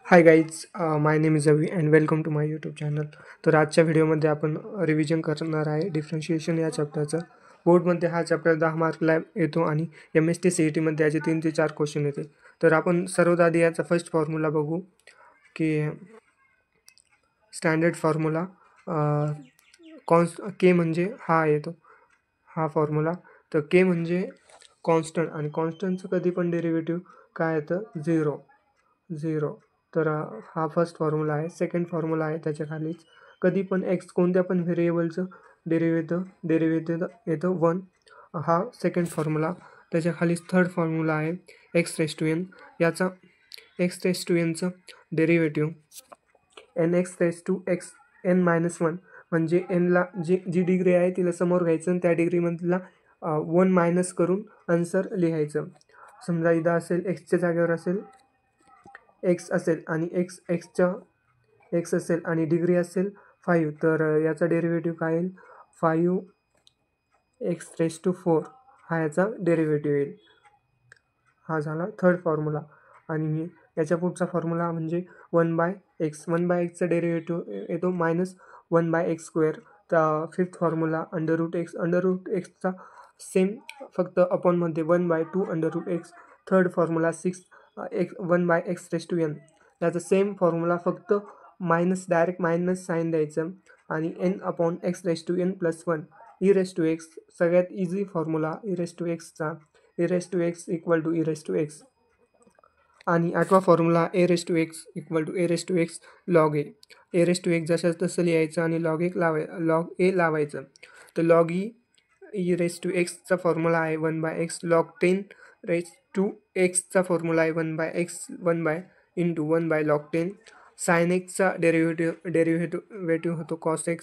High guys, my name is Avi and welcome to my YouTube channel. तर आजच्या व्हिडिओमध्ये आपण रिव्हिजन करणार आहे डिफरन्शिएशन या चॅप्टरचं. बोर्डमध्ये हा चॅप्टर 10 मार्कला येतो आणि MST CET मध्ये याचे 3 ते 4 क्वेश्चन येते. तर आपण सर्वात आधी याचा फर्स्ट फॉर्म्युला बघू की स्टँडर्ड फॉर्म्युला के म्हणजे हा येतो हा फॉर्म्युला. तर के म्हणजे कॉन्स्टंट आणि कॉन्स्टंटचं कधी पण डेरिव्हेटिव्ह काय येतं झिरो. तर हा फर्स्ट फॉर्म्युला आहे. सेकंड फॉर्म्युला आहे त्याच्या खालीच कधी पण कोणत्या पण व्हेरिएबलचं डेरिव्हेटिव्ह येतं 1. हा सेकंड फॉर्म्युला. त्याच्या खालीच थर्ड फॉर्म्युला आहे x⁻n. याचा x⁻nचं डेरिव्हेटिव्ह nx⁻n-1 म्हणजे nला जी डिग्री आहे तिला समोर घ्यायचं आणि त्या डिग्रीमधला 1 मायनस करून आन्सर लिहायचं. समजा इथं असेल एक्सच्या जागेवर असेल एक्स असेल आणि एक्स असेल आणि डिग्री असेल 5, तर याचा डेरिव्हेटिव्ह काय येईल 5x⁴ हा याचा डेरिव्हेटिव्ह येईल. हा झाला थर्ड फॉर्म्युला. आणि याच्या पुढचा फॉर्म्युला म्हणजे 1/x. 1/xचा डेरिव्हेटिव्ह येतो -1/x². तर फिफ्थ फॉर्म्युला √x सेम फक्त अपॉनमध्ये 1/2 थर्ड फॉर्म्युला 1/x⁻n. याचा सेम फॉर्म्युला फक्त डायरेक्ट मायनस साईन द्यायचं आणि n/x⁻n+1 e⁻x. सगळ्यात इझी फॉर्म्युला e⁻xचा e⁻x =e⁻x. आणि आठवा formula a⁻x log a. a⁻x जशाच तसं लिहायचं आणि log a लावायचं. तर log e⁻xचा फॉर्म्युला आहे 1/x. log 10⁻x चा फॉर्म्युला आहे 1/1/log 10. sin xचा डेरिव्हेटिव्ह होतो cos x.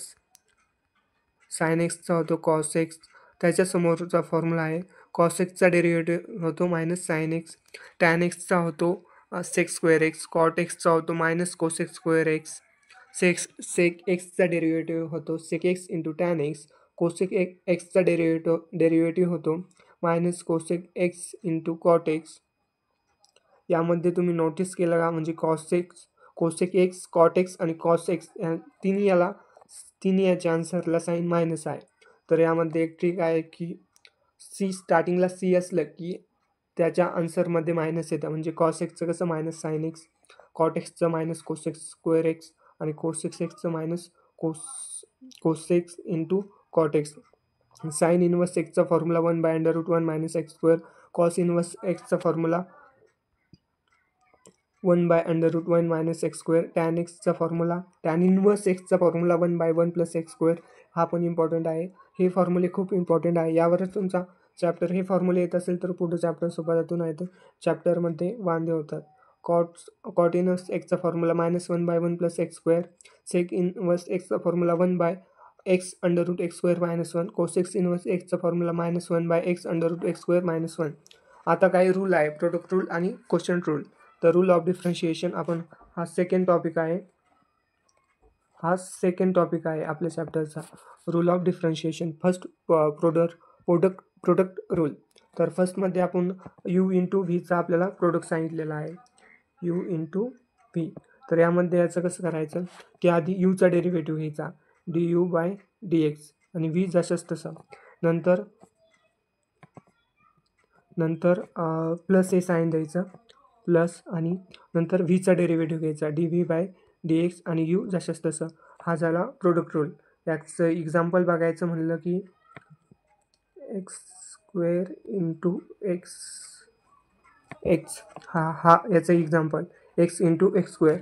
sin xचा होतो cos x. त्याच्यासमोरचा फॉर्म्युला आहे cos xचा डेरिव्हेटिव्ह होतो -sin x. tan xचा होतो sec²x. cot xचा होतो -cos x²x. sec xचा डेरिव्हेटिव्ह होतो sec x × tan x. cosec xचा डेरिव्हेटिव्ह होतो -cosec x × cot x. यामध्ये तुम्ही नोटीस केलं का, म्हणजे cosec x, cot x आणि cos x तिन्ही याच्या आन्सरला साईन मायनस आहे. तर यामध्ये एक ट्रिक आहे की स्टार्टिंगला सी असलं की त्याच्या आन्सरमध्ये मायनस येतं. म्हणजे cos xचं कसं -sin x, cot xचं -cosec²x आणि cosec xचं -cosec × cot x. sin inverse xचा फॉर्म्युला 1/√1 - x². cos इनवर्स xचा फॉर्म्युला 1/√1 - x². tan इनवर्स xचा फॉर्म्युला 1/1 + x². हा पण इम्पॉर्टंट आहे. हे फॉर्म्युले खूप इम्पॉर्टंट आहे. यावरच तुमचा चॅप्टर हे फॉर्म्युले येत असेल तर पुढं चॅप्टर सोपा जातो, नाही तर चॅप्टरमध्ये वांदे होतात. cot इनवर्स xचा फॉर्म्युला -1/1 + x². sec इनवर्स xचा फॉर्म्युला 1/x√x² - 1. cosec इनवर्स xचा फॉर्म्युला -1/x√x² - 1. आता काही रूल आहे, प्रोडक्ट रूल आणि क्वेश्चन रूल. तर रूल ऑफ डिफरन्शिएशन हा सेकंड टॉपिक आहे आपल्या चॅप्टरचा. Rule of differentiation first product rule. तर फर्स्टमध्ये आपण u × v आपल्याला प्रोडक्ट सांगितलेला आहे u × v. तर यामध्ये याचं कसं करायचं की आधी यूचा डेरिव्हेटिव्ह घ्यायचा du/dx आणि v जसंच तसं. नंतर प्लस हे साईन द्यायचं प्लस आणि नंतर व्हीचा डेरिव्हेटिव्ह घ्यायचा dv/dx आणि u जशाच तसं. हा झाला प्रोडक्ट रूल. याचं एक्झाम्पल बघायचं म्हणलं की x² × x हा याचं एक्झाम्पल x × x²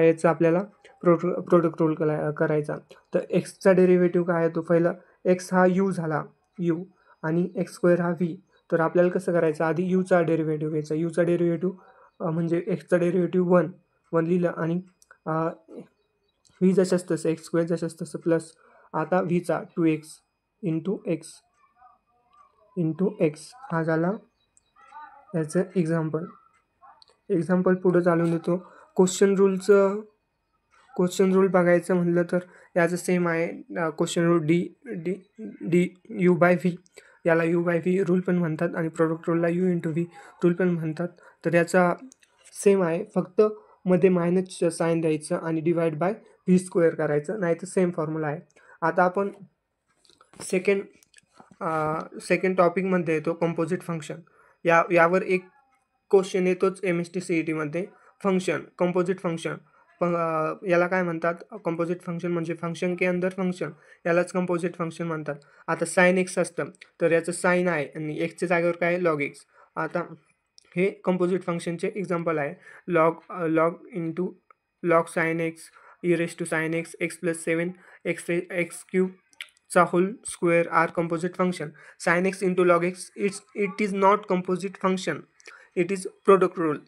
याचा आपल्याला प्रोडक्ट रूल करायचा. तर एक्सचा डेरिव्हेटिव्ह काय आहे, तो पहिला x हा u झाला u आणि x² हा v. तर आपल्याला कसं करायचं, आधी यूचा डेरिव्हेटिव्ह घ्यायचा. यूचा डेरिव्हेटिव्ह म्हणजे एक्सचा डेरिव्हेटिव्ह 1 लिहिलं आणि व्ही जशाच तसं x² जशाच तसं प्लस आता व्हीचा 2x × x हा झाला याचं एक्झाम्पल पुढं चालून देतो. क्वेश्चन रूल बघायचं म्हणलं तर याचं सेम आहे. Question rule du/v. याला u/v रूल पण म्हणतात आणि प्रोडक्ट रूलला u × v रूल पण म्हणतात. तर याचा सेम आहे, फक्त मध्ये मायनसचं साईन द्यायचं आणि डिवाइड बाय व्ही स्क्वेअर करायचं, नाही तर सेम फॉर्म्युला आहे. आता आपण सेकंड टॉपिकमध्ये येतो, कंपोजिट फंक्शन. यावर एक क्वेश्चन येतोच MST CET मध्ये. कंपोजिट फंक्शन याला काय म्हणतात? कंपोजिट फंक्शन म्हणजे फंक्शन के अंदर फंक्शन, यालाच कंपोजिट फंक्शन म्हणतात. आता साइन एक्स असतं तर याचं साइन आहे आणि एक्सच्या जागेवर काय आहे? Log x. आता हे कंपोजिट फंक्शनचे एक्झाम्पल आहे. Log into log sine x e⁻sin x x+7 x³ चा whole square are composite function. Sine x into log x it is not composite function, it is product rule.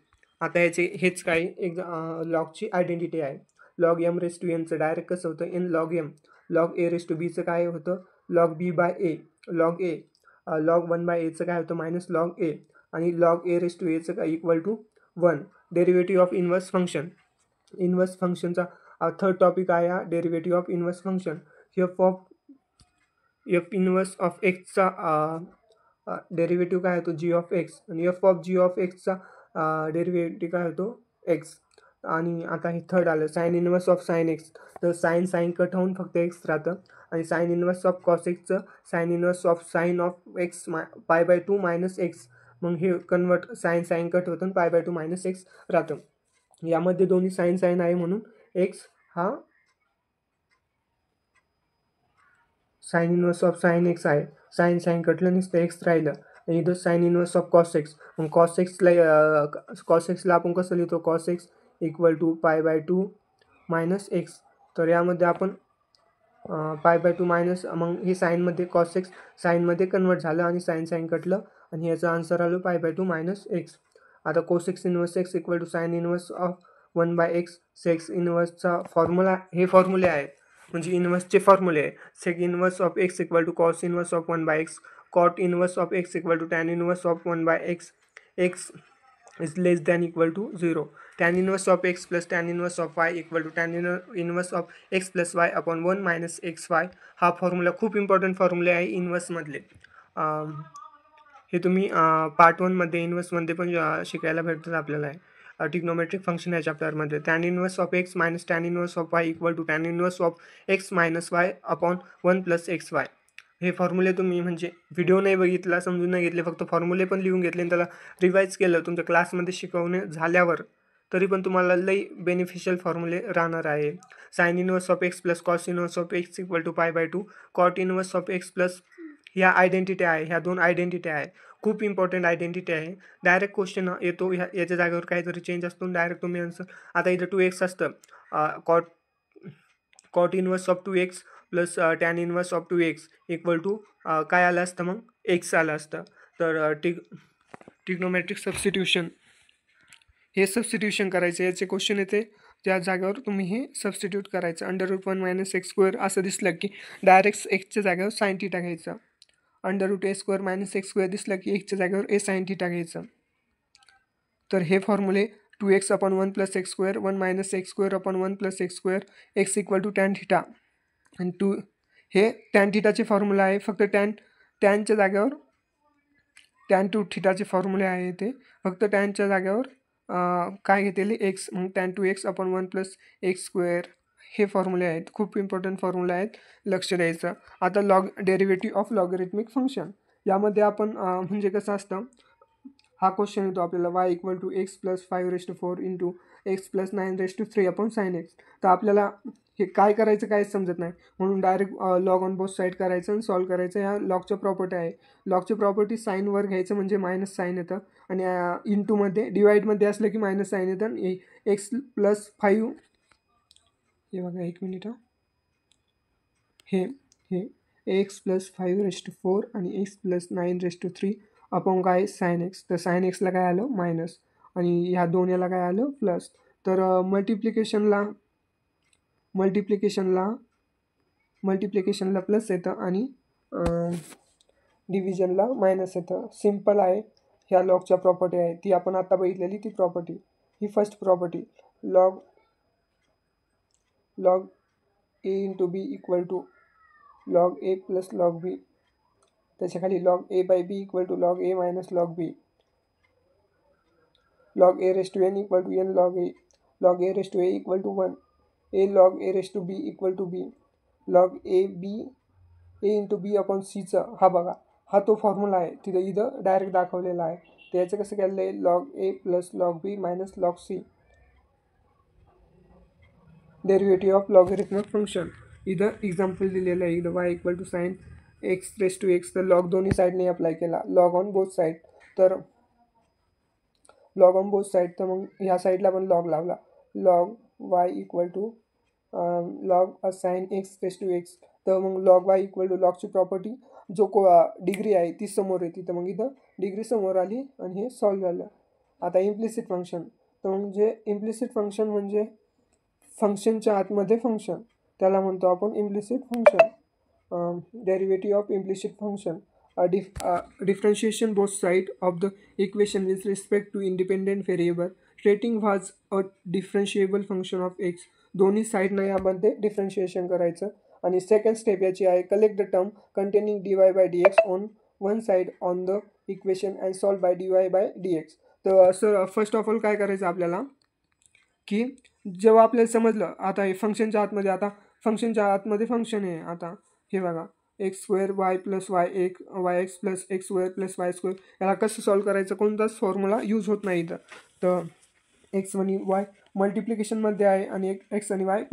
आता हेच काही एक लॉगची आयडेंटिटी आहे. Log m⁻n direct कसं होतं? n log m. Log a⁻b काय होतं? Log b by a. Log a. Log 1/a काय होतं? Minus log a. आणि लॉग a⁻a काय equal to 1. Derivative of inverse function. Inverse फंक्शनचा थर्ड टॉपिक आहे हा, derivative of inverse function. F inverse of एक्सचा डेरिव्हेटिव्ह काय होतो? g of X. आणि एफ ऑफ g ऑफ एक्सचा डेरिव्हेटिव्ह काय होतो? एक्स. आणि आता हे थर्ड आलं, sine inverse of sine x. तर साइन कट होऊन फक्त एक्स राहतं. आणि साइन इन्व्हर्स ऑफ कॉस एक्सचं sine inverse of sign of X π/2 minus X. मग हे कन्वर्ट साइन कट होतं π/2 मायनस एक्स राहतं. यामध्ये दोन्ही साइन आहे म्हणून एक्स हा sine inverse of sine x आहे. साइन कटलं नसतं, एक्स राहिलं. आणि इथं sine inverse of cos x. मग कॉस एक्सला आपण कसं लिहितो? Cos x equal to π/2 minus x. तर यामध्ये आपण π/2 मायनस, मग हे साईनमध्ये कॉस एक्स साईनमध्ये कन्वर्ट झालं आणि साइन कटलं आणि याचं आन्सर आलं π/2 मायनस एक्स. आता cos x inverse x equal to sine inverse of 1/x. Sec x इन्व्हर्सचा फॉर्म्युला, हे फॉर्म्युले आहेत म्हणजे इन्व्हर्सचे फॉर्म्युले आहे. Sec inverse of x equal to cos inverse of 1/x. Cot inverse of x equal to tan inverse of 1/x. X is less than equal to 0. Tan inverse of x plus tan inverse of y equal to tan inverse of x plus y upon 1 minus xy. हा formula खूप important फॉर्म्युले आहे इन्व्हर्समधले. हे तुम्ही part 1मध्ये इन्व्हर्समध्ये पण शिकायला भेटतात आपल्याला. Trigonometric function या चॅप्टरमध्ये. Tan inverse of x minus tan inverse of y equal to tan inverse of x minus y upon 1 plus x y. हे फॉर्म्युले तुम्ही म्हणजे व्हिडिओ नाही बघितला, समजून नाही घेतले, फक्त फॉर्म्युले पण लिहून घेतले आणि त्याला रिवाईज केलं तुमच्या क्लासमध्ये शिकवणे झाल्यावर, तरी पण तुम्हाला लई बेनिफिशियल फॉर्म्युले राहणार आहे. Sine inverse of x plus cos inverse of x equal to π/2. Cot inverse of x plus ह्या आयडेंटिटी आहे, ह्या दोन आयडेंटिटी आहे, खूप इम्पॉर्टंट आयडेंटिटी आहे. डायरेक्ट क्वेश्चन येतो, याच्या जागेवर काहीतरी चेंज असतो, डायरेक्ट तुम्ही आन्सर. आता इथं 2x असतं, cot inverse of 2x plus tan inverse of 2x equal to काय आलं असतं? मग एक्स आलं असतं. तर ट्रिग्नोमेट्रिक सबस्टिट्यूशन, हे सबस्टिट्यूशन करायचं, याचे क्वेश्चन येते, त्या जागेवर तुम्ही हे सबस्टिट्यूट करायचं. √1 मायनस x² असं दिसलं की डायरेक्ट एक्सच्या जागेवर साइन थीटा घ्यायचं. √a² मायनस x² दिसलं की एक्सच्या जागेवर a साइन थीटा घ्यायचं. तर हे फॉर्म्युले 2x upon 1 plus x², 1 minus x² upon 1 plus x², x equal to tan theta. आणि हे टॅन थीटाचे फॉर्म्युला आहे. फक्त टॅनच्या जागेवर टॅन टू थीटाचे फॉर्म्युले आहे ते, फक्त टॅनच्या जागेवर काय घेतलेले? एक्स. मग tan 2x upon 1 plus x². हे फॉर्म्युले आहेत, खूप इम्पॉर्टंट फॉर्म्युले आहेत, लक्ष द्यायचं. आता डेरिव्हेटिव्ह ऑफ लॉगरिथमिक फंक्शन. यामध्ये आपण म्हणजे कसं असतं, हा क्वेश्चन येतो आपल्याला y equal to x plus 5⁴ into x plus 9�3 upon sine x. तर आपल्याला हे काय करायचं काहीच समजत नाही, म्हणून direct log on both side करायचं आणि सॉल्व करायचं. ह्या लॉगच्या प्रॉपर्टी आहे. लॉगची प्रॉपर्टी साईनवर घ्यायचं म्हणजे मायनस साईन येतं, आणि इंटूमध्ये डिवाईडमध्ये असलं की मायनस साईन येतं. आणि एक्स प्लस 5, हे बघा 1 मिनिट, हे एक्स प्लस 5⁴ आणि एक्स प्लस 9�3 अपॉन काय? Sine x. तर साइन एक्सला काय आलं? मायनस, आणि ह्या दोन याला काय आलं? प्लस. तर मल्टिप्लिकेशनला प्लस येतं आणि डिव्हिजनला मायनस येतं. सिम्पल आहे. ह्या लॉगच्या प्रॉपर्टी आहे, ती आपण आता बघितलेली ती प्रॉपर्टी. ही first property, log a into B equal to log a plus log B. त्याच्या खाली log a/b equal to log a minus log b. Log a⁻n equal to n log a. log a raised to a equal to 1, a log a raised to b equal to b, log a b a into b upon सीचा हा बघा, हा तो formula आहे, तिथं इथं direct दाखवलेला आहे. तर याचं कसं केलेलं आहे, log A plus log B minus log C, derivative of logarithmic function. इथं एक्झाम्पल दिलेलं आहे, इथं y equal to sine x raise to x, तर लॉग दोन्ही साईडने अप्लाय केला, लॉग ऑन बोथ साईड, तर लॉग ऑन बोथ साईड, तर मग ह्या साईडला पण लॉग लावला, log y equal to log sine x raise to x, तर मग लॉग वाय इक्वल टू लॉगची प्रॉपर्टी जो डिग्री आहे ती समोर येते, तर मग इथं डिग्री समोर आली आणि हे सॉल्व्ह झालं. आता इम्प्लिसिट फंक्शन, तर म्हणजे इम्प्लिसिट फंक्शन म्हणजे फंक्शनच्या आतमध्ये फंक्शन, त्याला म्हणतो आपण implicit function. Derivative of implicit function, differentiation both side of the equation with respect to independent variable stating was a differentiable function of x. दोन्ही साईडनं यामध्ये डिफरन्शिएशन करायचं. आणि सेकंड स्टेप याची आहे, collect the term containing dy by d x on one side on the equation and solve by dy by d x. तर sir first of all काय करायचं आपल्याला, की जेव्हा आपल्याला समजलं आता हे फंक्शनच्या आतमध्ये, आता फंक्शनच्या आतमध्ये फंक्शन आहे, आता हे बघा x square y plus y एक y x plus x square plus y square, याला कसं सॉल्व करायचं, कोणताच फॉर्म्युला यूज होत नाही इथं. तर एक्स आणि वाय मल्टिप्लिकेशनमध्ये आहे आणि एक्स आणि वाय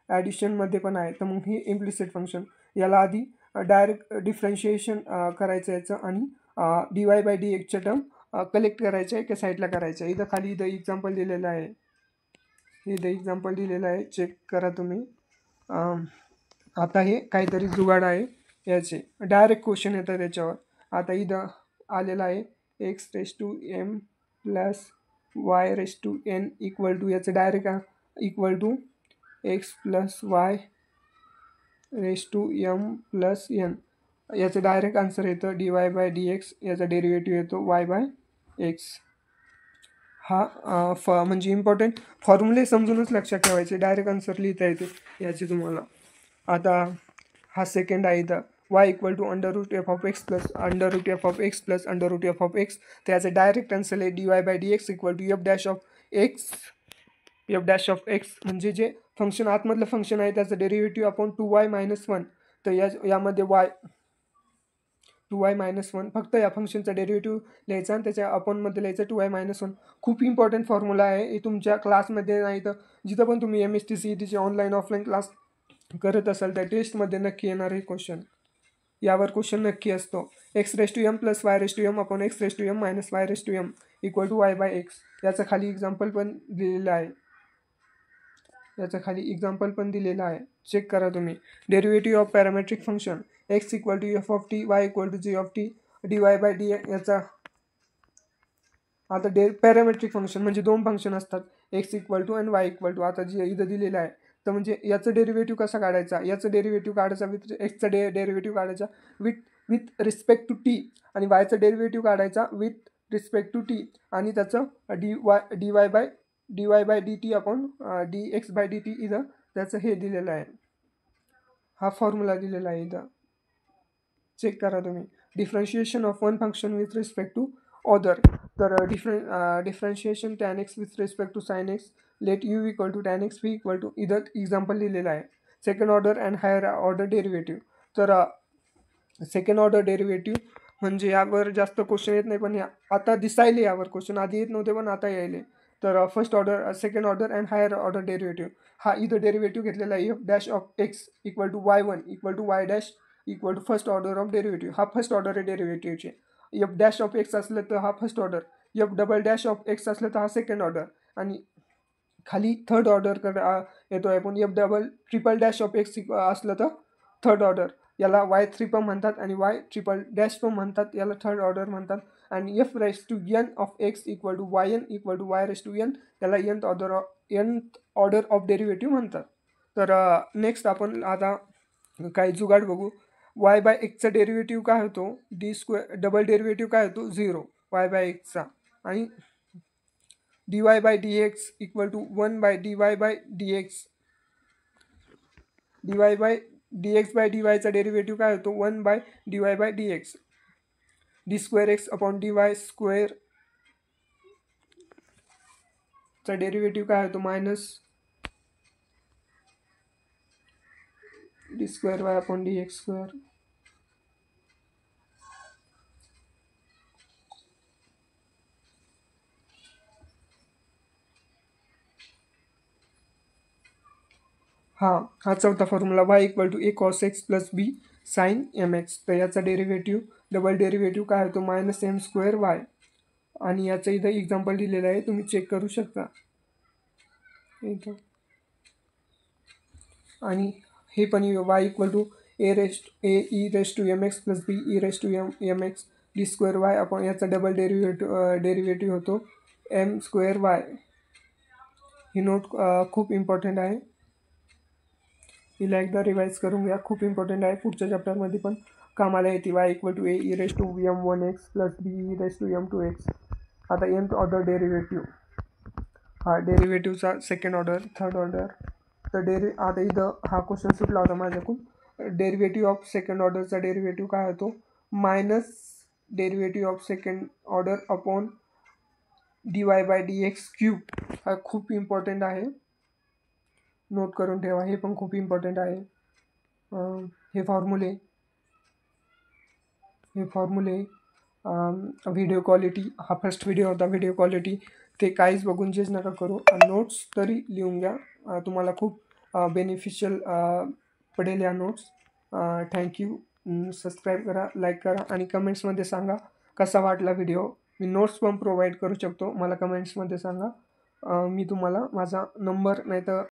ॲडिशनमध्ये पण आहे, तर मग ही इम्प्लिसिट फंक्शन, याला आधी डायरेक्ट डिफरन्शिएशन करायचं याचं आणि डी वाय बाय डी एक्सच्या टर्म कलेक्ट करायचं आहे, एका साईडला करायचं आहे. इथं खाली इथं एक्झाम्पल दिलेलं आहे, इथं एक्झाम्पल दिलेलं आहे, चेक करा तुम्ही. आता हे काहीतरी जुगाड आहे याचे, डायरेक्ट क्वेश्चन येतं त्याच्यावर. आता इथं आलेलं आहे x raise to m plus y raise to n equal to, याचं direct equal to x plus y raise to m plus n, याचं डायरेक्ट आन्सर येतं d y by d x, याचा डेरिव्हेटिव्ह येतो वाय बाय एक्स. हा म्हणजे important फॉर्म्युले समजूनच लक्षात ठेवायचे, direct answer लिहिता येते याचे तुम्हाला. आता हा सेकंड आहे इथं y equal to under root f of x plus under root f of x plus under root f of x, त्याचं डायरेक्ट आन्सर आहे d y by d x equal to f dash of x, f dash of x म्हणजे जे function आतमधलं function आहे त्याचं derivative upon 2y minus 1, तर यामध्ये to y minus 1 फक्त या फंक्शनचा डेरिव्हेटिव्ह लिहायचा आणि त्याच्या अपॉनमध्ये लिहायचं 2y मायनस 1. खूप इम्पॉर्टंट फॉर्म्युला आहे, हे तुमच्या क्लासमध्ये नाही तर जिथं पण तुम्ही MST CETचे ऑनलाईन ऑफलाईन क्लास करत असाल त्या टेस्टमध्ये नक्की येणार आहे क्वेश्चन, यावर क्वेश्चन नक्की असतो. X raise to m plus y raise to m upon x raise to m minus y raise to m equal to y by x, याचं खाली एक्झाम्पल पण दिलेलं आहे, याचं खाली एक्झाम्पल पण दिलेलं आहे, चेक करा तुम्ही. Derivative of parametric function x equal to f of t y equal to g of t d y by d, याचा आता पॅरामेट्रिक फंक्शन म्हणजे दोन फंक्शन असतात, एक्स इक्वल टू आणि वाय इक्वल टू. आता जे इथं दिलेलं आहे, तर म्हणजे याचं डेरिव्हेटिव्ह कसा काढायचा, याचं डेरिव्हेटिव्ह काढायचा विथ एक्सचा डेरिव्हेटिव्ह काढायचा विथ रिस्पेक्ट टू टी, आणि वायचा डेरिव्हेटिव्ह काढायचा विथ रिस्पेक्ट टू टी, आणि त्याचं d y by d t upon d x by d t, इथं त्याचं हे दिलेलं आहे, हा फॉर्म्युला दिलेला आहे इथं, चेक करा तुम्ही. Differentiation of one function with respect to other, तर differentiation tan x with respect to sine x let u equal to tan x v equal to, इथं एक्झाम्पल दिलेलं आहे. Second order and higher order derivative, तर second order derivative म्हणजे यावर जास्त question येत नाही, पण आता दिसायले यावर क्वेश्चन, आधी येत नव्हते पण आता यायले. तर first order second order and higher order derivative, हा इथं डेरिव्हेटिव्ह घेतलेला आहे f dash of x equal to y one equal to y dash equal to first order of derivative, हा फर्स्ट ऑर्डर आहे डेरिव्हेटिव्हचे. एफ डॅश ऑफ एक्स असलं तर हा first order, f double dash of x असलं तर हा second order, आणि खाली थर्ड ऑर्डर येतो आहे, पण F double triple dash of x असलं तर थर्ड ऑर्डर, याला Y3 पण म्हणतात आणि वाय ट्रिपल डॅश पण म्हणतात, याला थर्ड ऑर्डर म्हणतात. आणि f raise to n of x equal to y n equal to y raise to n, याला nth ऑर्डर ऑफ डेरिव्हेटिव्ह म्हणतात. तर नेक्स्ट आपण आता काही जुगाड बघू. वाय बाय एक्सचा डेरिव्हेटिव्ह काय होतो, डी स्क्वेअर, डबल डेरिव्हेटिव्ह काय होतो 0 वाय बाय एक्सचा, आणि d y by d x equal to 1 by d y by d x, d y by d x by d वायचा डेरिव्हेटिव्ह काय होतो 1 by d y by d x, d square x upon d y square चा derivative काय होतो minus d²y/dx². हा चौथा formula y = a cos x + b sin mx. तर याचा डेरिव्हेटिव्ह डबल डेरिव्हेटिव्ह काय होतो -m²y. आणि याचं इथं एक्झाम्पल दिलेलं आहे, तुम्ही चेक करू शकता इथं. आणि हे पण y = a e⁻mx + b e⁻mx d²y आपण याचा डबल डेरिव्हेटिव्ह होतो m²y. ही नोट खूप इम्पॉर्टंट आहे, हिला एकदा रिवाईज करून घ्या, खूप इम्पॉर्टंट आहे, पुढच्या चॅप्टरमध्ये पण कामाला येते. y = a e⁻m1x + b e⁻m2x. आता nth ऑर्डर डेरिव्हेटिव्ह, हा डेरिव्हेटिव्हचा सेकंड ऑर्डर, थर्ड ऑर्डर. तर आता इथं हा क्वेश्चन सुटला होता माझ्याकडून. डेरिव्हेटिव्ह ऑफ सेकंड ऑर्डरचा डेरिव्हेटिव्ह काय होतो minus derivative of second order upon dy/dx³. हा खूप इम्पॉर्टंट आहे, नोट करून ठेवा, हे पण खूप इम्पॉर्टंट आहे. हे फॉर्म्युले व्हिडिओ क्वालिटी, हा फर्स्ट व्हिडिओ होता, व्हिडिओ क्वालिटी ते काहीच बघून चेंज नका करू. नोट्स तरी लिहून घ्या, तुम्हाला खूप बेनिफिशियल पडेल या नोट्स. थँक्यू. सबस्क्राईब करा, लाईक करा आणि कमेंट्समध्ये सांगा कसा वाटला व्हिडिओ. मी नोट्स पण प्रोव्हाइड करू शकतो, मला कमेंट्समध्ये सांगा. मी तुम्हाला माझा नंबर नाही तर